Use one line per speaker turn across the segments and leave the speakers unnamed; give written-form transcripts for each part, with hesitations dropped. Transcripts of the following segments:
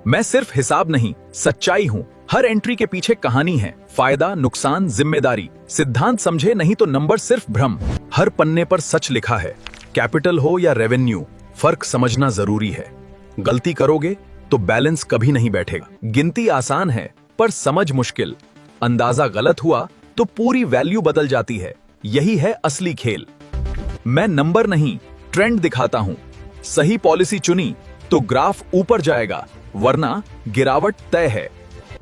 मैं सिर्फ हिसाब नहीं, सच्चाई हूँ। हर एंट्री के पीछे कहानी है, फायदा, नुकसान, जिम्मेदारी। सिद्धांत समझे नहीं तो नंबर सिर्फ भ्रम। हर पन्ने पर सच लिखा है, कैपिटल हो या रेवेन्यू, फर्क समझना जरूरी है। गलती करोगे तो बैलेंस कभी नहीं बैठेगा। गिनती आसान है पर समझ मुश्किल। अंदाजा गलत हुआ तो पूरी वैल्यू बदल जाती है। यही है असली खेल। मैं नंबर नहीं, ट्रेंड दिखाता हूं। सही पॉलिसी चुनी तो ग्राफ ऊपर जाएगा, वरना गिरावट तय है।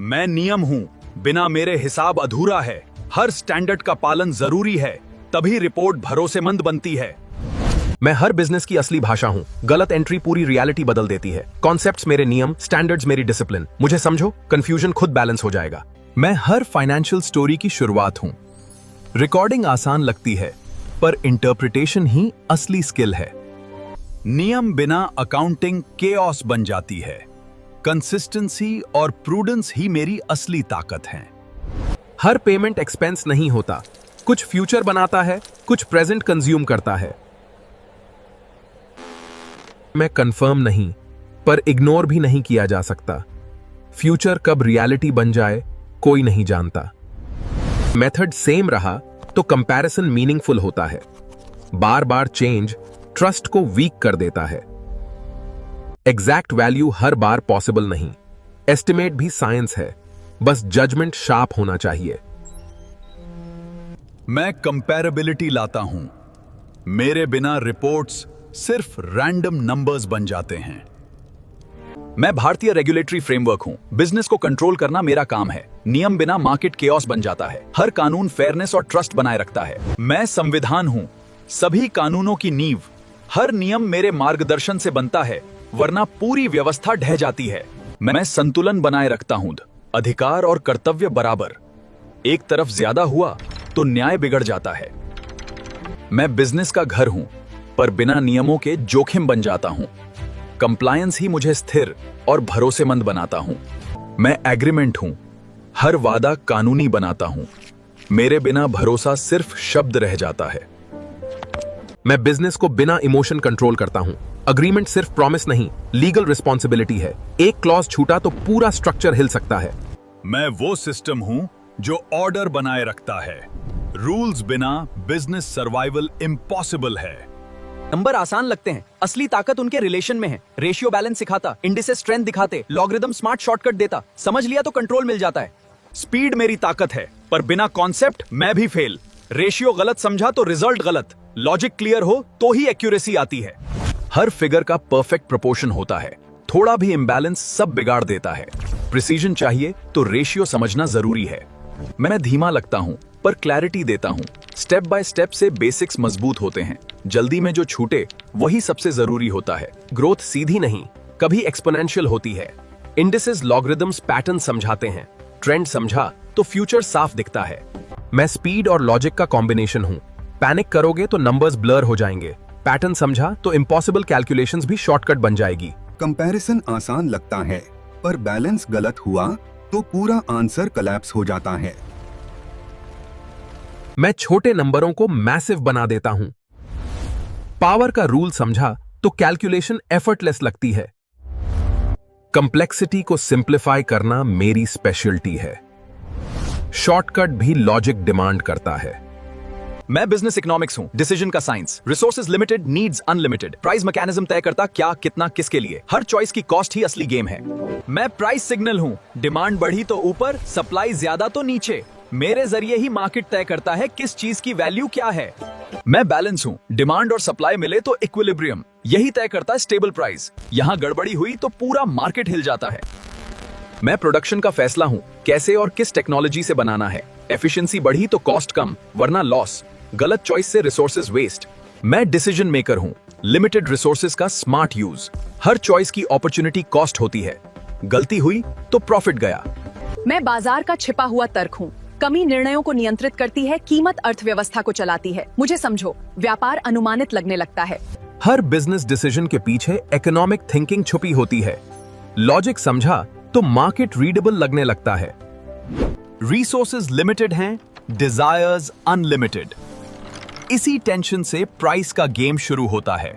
मैं नियम हूं, बिना मेरे हिसाब अधूरा है। हर स्टैंडर्ड का पालन जरूरी है, तभी रिपोर्ट भरोसेमंद बनती है।
मैं हर बिजनेस की असली भाषा हूं। गलत एंट्री पूरी रियलिटी बदल देती है। कॉन्सेप्ट्स मेरे नियम, स्टैंडर्ड्स मेरी डिसिप्लिन। मुझे समझो, कंफ्यूजन खुद बैलेंस हो जाएगा।
मैं हर फाइनेंशियल स्टोरी की शुरुआत हूं। रिकॉर्डिंग आसान लगती है, पर इंटरप्रिटेशन ही असली स्किल है। नियम बिना अकाउंटिंग केओस बन जाती है। कंसिस्टेंसी और प्रूडेंस ही मेरी असली ताकत है।
हर पेमेंट एक्सपेंस नहीं होता। कुछ फ्यूचर बनाता है, कुछ प्रेजेंट कंज्यूम करता है। मैं कंफर्म नहीं, पर इग्नोर भी नहीं किया जा सकता। फ्यूचर कब रियलिटी बन जाए कोई नहीं जानता। मेथड सेम रहा तो कंपैरिजन मीनिंगफुल होता है। बार बार चेंज ट्रस्ट को वीक कर देता है। एग्जैक्ट वैल्यू हर बार पॉसिबल नहीं। एस्टिमेट भी साइंस है, बस जजमेंट शार्प होना चाहिए।
मैं कंपैरेबिलिटी लाता हूं। मेरे बिना रिपोर्ट्स सिर्फ रैंडम नंबर्स बन जाते हैं। मैं भारतीय रेगुलेटरी फ्रेमवर्क हूं। बिजनेस को कंट्रोल करना मेरा काम है। नियम बिना मार्केट केओस बन जाता है। हर कानून फेयरनेस और ट्रस्ट बनाए रखता है। मैं संविधान हूं, सभी कानूनों की नींव। हर नियम मेरे मार्गदर्शन से बनता है, वरना पूरी व्यवस्था ढह जाती है। मैं संतुलन बनाए रखता हूं, अधिकार और कर्तव्य बराबर। एक तरफ ज्यादा हुआ तो न्याय बिगड़ जाता है। मैं बिजनेस का घर हूं, पर बिना नियमों के जोखिम बन जाता हूं। कंप्लायंस ही मुझे स्थिर और भरोसेमंद बनाता हूं। मैं एग्रीमेंट हूं, हर वादा कानूनी बनाता हूं। मेरे बिना भरोसा सिर्फ शब्द रह जाता है।
मैं बिजनेस को बिना इमोशन कंट्रोल करता हूं। अग्रीमेंट सिर्फ प्रॉमिस नहीं, लीगल रिस्पॉन्सिबिलिटी है। एक क्लॉज छूटा तो पूरा स्ट्रक्चर हिल सकता है।
मैं वो सिस्टम हूं जो ऑर्डर बनाए रखता है। रूल्स बिना बिजनेस सर्वाइवल इम्पॉसिबल है।
नंबर आसान लगते हैं, असली ताकत उनके रिलेशन में है। रेशियो बैलेंस सिखाता, इंडिसेस स्ट्रेंथ दिखाते, लॉगरिदम स्मार्ट शॉर्टकट देता। समझ लिया तो कंट्रोल मिल जाता है।
स्पीड मेरी ताकत है, पर बिना कॉन्सेप्ट मैं भी फेल। रेशियो गलत समझा तो रिजल्ट गलत। लॉजिक क्लियर हो तो ही एक्यूरेसी आती है। हर फिगर का परफेक्ट प्रोपोर्शन होता है। थोड़ा भी इम्बैलेंस सब बिगाड़ देता है। प्रिसीजन चाहिए तो रेशियो समझना जरूरी है। मैं धीमा लगता हूं, पर क्लैरिटी देता हूं। स्टेप बाय स्टेप से बेसिक्स मजबूत होते हैं। जल्दी में जो छूटे वही सबसे जरूरी होता है।
ग्रोथ सीधी नहीं, कभी एक्सपोनेंशियल होती है। इंडिसेस लॉगरिदम्स पैटर्न समझाते हैं। ट्रेंड समझा तो फ्यूचर साफ दिखता है। मैं स्पीड और लॉजिक का कॉम्बिनेशन हूं। पैनिक करोगे तो नंबर्स ब्लर हो जाएंगे। पैटर्न समझा तो इम्पॉसिबल कैलकुलेशंस भी शॉर्टकट बन जाएगी।
कंपैरिजन आसान लगता है, पर बैलेंस गलत हुआ तो पूरा आंसर कोलैप्स हो जाता है।
मैं छोटे नंबरों को मैसिव बना देता हूं। पावर का रूल समझा तो कैलकुलेशन एफर्टलेस लगती है। कंप्लेक्सिटी को सिंप्लीफाई करना मेरी स्पेशलिटी है। शॉर्टकट भी लॉजिक डिमांड करता है।
मैं बिजनेस इकोनॉमिक्स हूं, डिसीजन का science. Resources limited, needs unlimited. Price mechanism तय करता क्या, कितना, किसके लिए। हर चॉइस की कॉस्ट ही असली गेम है। मैं प्राइस सिग्नल हूं, डिमांड बढ़ी तो ऊपर, सप्लाई ज्यादा तो नीचे। मेरे जरिए ही मार्केट तय करता है किस चीज की वैल्यू क्या है। मैं बैलेंस हूं, डिमांड और सप्लाई मिले तो इक्विलिब्रियम। यही तय करता है स्टेबल प्राइस। यहां गड़बड़ी हुई तो पूरा मार्केट हिल जाता है। मैं प्रोडक्शन का फैसला हूं, कैसे और किस टेक्नोलॉजी से बनाना है। एफिशिएंसी बढ़ी तो कॉस्ट कम, वरना लॉस। गलत चॉइस से रिसोर्सेज वेस्ट। मैं डिसीजन मेकर हूं, लिमिटेड रिसोर्सेज का स्मार्ट यूज। हर चॉइस की अपॉर्चुनिटी कॉस्ट होती है। गलती हुई तो प्रॉफिट गया।
मैं बाजार का छिपा हुआ तर्क हूँ। कमी निर्णयों को नियंत्रित करती है, कीमत अर्थव्यवस्था को चलाती है। मुझे समझो, व्यापार अनुमानित लगने लगता है।
हर बिजनेस डिसीजन के पीछे इकोनॉमिक थिंकिंग छुपी होती है। लॉजिक समझा तो मार्केट रीडेबल लगने लगता है।
रिसोर्सेज लिमिटेड हैं, डिजायर्स अनलिमिटेड। इसी टेंशन से प्राइस का गेम शुरू होता है।